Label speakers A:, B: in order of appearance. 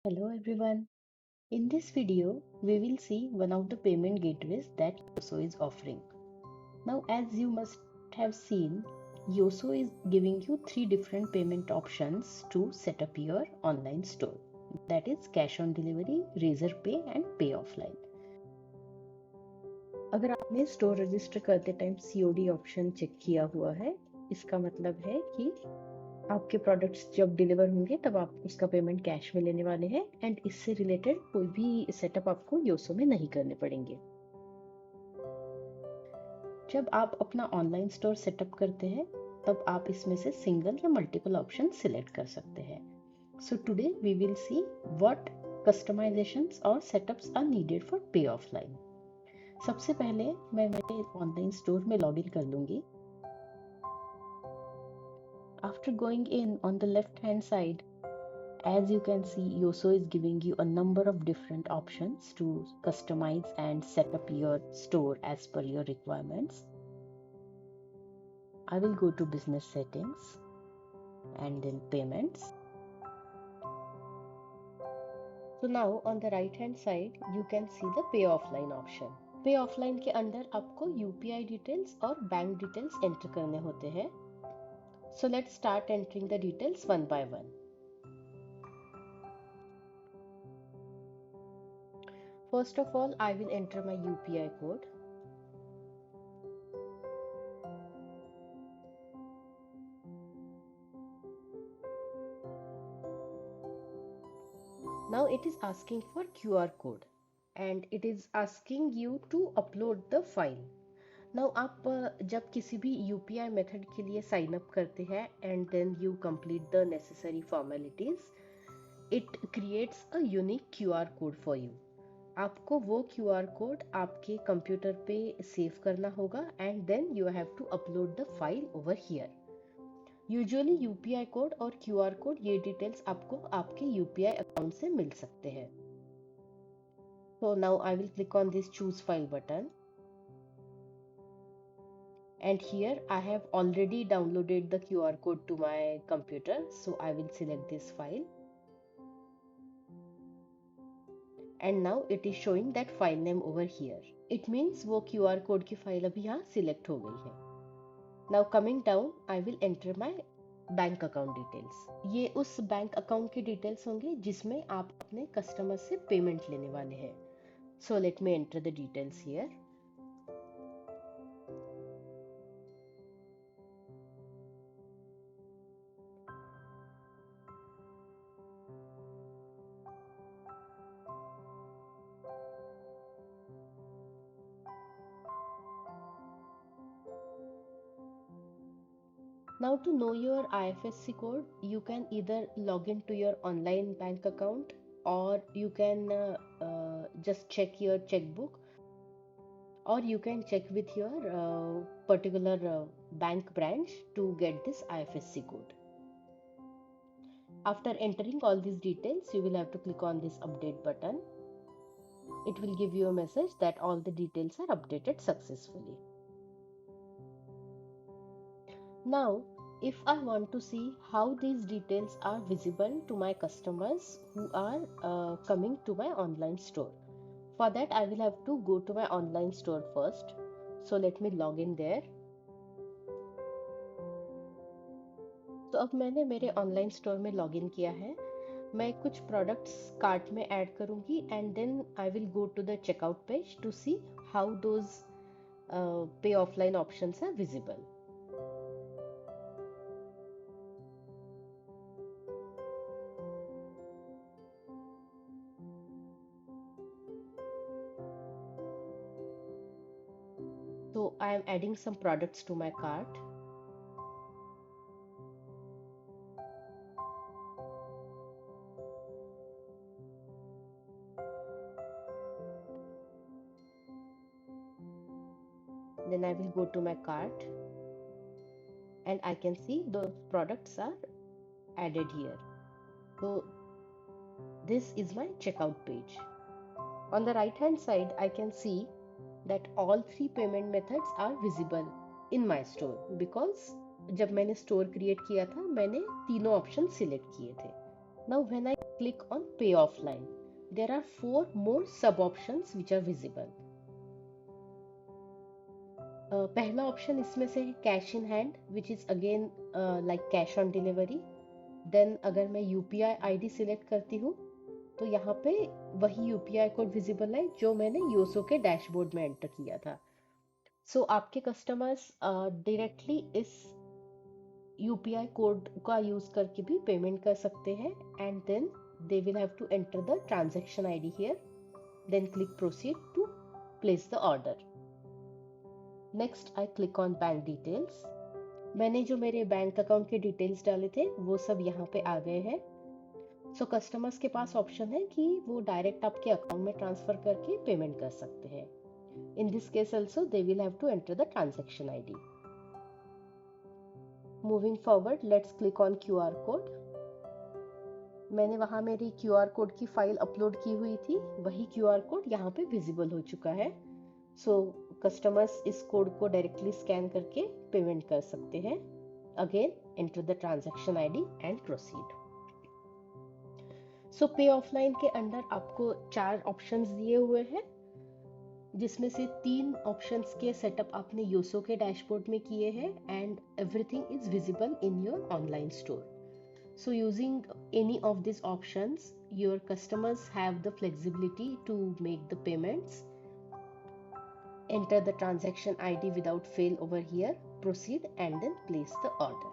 A: Hello everyone. In this video, we will see one of the payment gateways that Yoso is offering. Now, as you must have seen, Yoso is giving you three different payment options to set up your online store. That is cash on delivery, Razorpay and pay offline. अगर आपने store register करते time COD option check किया हुआ है, इसका मतलब है कि आपके प्रोडक्ट्स जब डिलीवर होंगे तब आप उसका पेमेंट कैश में लेने वाले हैं एंड इससे रिलेटेड कोई भी सेटअप आपको योसो में नहीं करने पड़ेंगे। जब आप अपना ऑनलाइन स्टोर सेटअप करते हैं तब आप इसमें से सिंगल या मल्टीपल ऑप्शन सिलेक्ट कर सकते हैं। So today we will see what customisations और setups are needed for pay offline. सबसे पहले मैं मेरे ऑनलाइन स्टोर में लॉगिन कर लूंगी। After going in on the left hand side, as you can see, Yoso is giving you a number of different options to customize and set up your store as per your requirements. I will go to business settings and then payments. So now on the right hand side, you can see the pay offline option. पे offline के अंदर आपको UPI details और bank details enter करने होते हैं। So let's start entering the details one by one. First of all, I will enter my UPI code. Now it is asking for QR code and it is asking you to upload the file. Now आप जब किसी भी UPI method के लिए sign up करते हैं and then you complete the necessary formalities, it creates a unique QR code for you. आपको वो QR कोड आपके कंप्यूटर पे सेव करना होगा and then you have to upload the file over here. Usually UPI code और QR code ये details आपको आपके यूपीआई अकाउंट से मिल सकते हैं। So now I will click on this choose file button and here I have already downloaded the QR code to my computer, so I will select this file and now it is showing that file name over here. It means वो QR code की file अभी यहाँ select हो गई है। Now coming down, I will enter my bank account details. ये उस bank account की डिटेल्स होंगे जिसमें आप अपने कस्टमर से पेमेंट लेने वाले हैं। So let me enter the details here. Now to know your IFSC code, you can either log into your online bank account or you can just check your checkbook or you can check with your particular bank branch to get this IFSC code. After entering all these details, you will have to click on this update button. It will give you a message that all the details are updated successfully. Now, if I want to see how these details are visible to my customers who are coming to my online store, for that I will have to go to my online store first. So let me log in there. तो अब मैंने मेरे online store में login किया है। मैं कुछ products cart में ऐड करूंगी and then I will go to the checkout page to see how those pay offline options are visible. So I am adding some products to my cart. Then I will go to my cart and I can see those products are added here. So this is my checkout page. On the right hand side, I can see that all three payment methods are visible in my store because जब मैंने store create किया था मैंने तीनों option select किए थे। Now when I click on pay offline, there are 4 more sub options which are visible. पहला option इसमें से है cash in hand, which is again like cash on delivery. Then अगर मैं यूपीआई आईडी सिलेक्ट करती हूँ तो यहाँ पे वही यूपीआई कोड विजिबल है जो मैंने योसो के डैशबोर्ड में एंटर किया था. सो आपके कस्टमर्स डायरेक्टली इस यूपीआई कोड का यूज करके भी पेमेंट कर सकते हैं. And then they will have to enter the transaction ID here, then click proceed to place the order. Next I click on bank details. मैंने जो मेरे बैंक अकाउंट के डिटेल्स डाले थे वो सब यहाँ पे आ गए हैं. सो कस्टमर्स के पास ऑप्शन है कि वो डायरेक्ट आपके अकाउंट में ट्रांसफर करके पेमेंट कर सकते हैं. In this case also they will have to enter the transaction ID. Moving forward, let's click on QR code. मैंने वहाँ मेरी क्यूआर कोड की फाइल अपलोड की हुई थी, वही क्यूआर कोड यहाँ पे विजिबल हो चुका है. सो कस्टमर्स इस कोड को डायरेक्टली स्कैन करके पेमेंट कर सकते हैं. Again enter the transaction ID and proceed. So pay offline के अंदर आपको 4 ऑप्शंस दिए हुए हैं, जिसमें से 3 ऑप्शंस के सेटअप आपने योसो के डैशबोर्ड में किए हैं and everything is visible in your online store. So using any of these options, your customers have the flexibility to make the payments. Enter the transaction ID without fail over here, proceed and then place the order.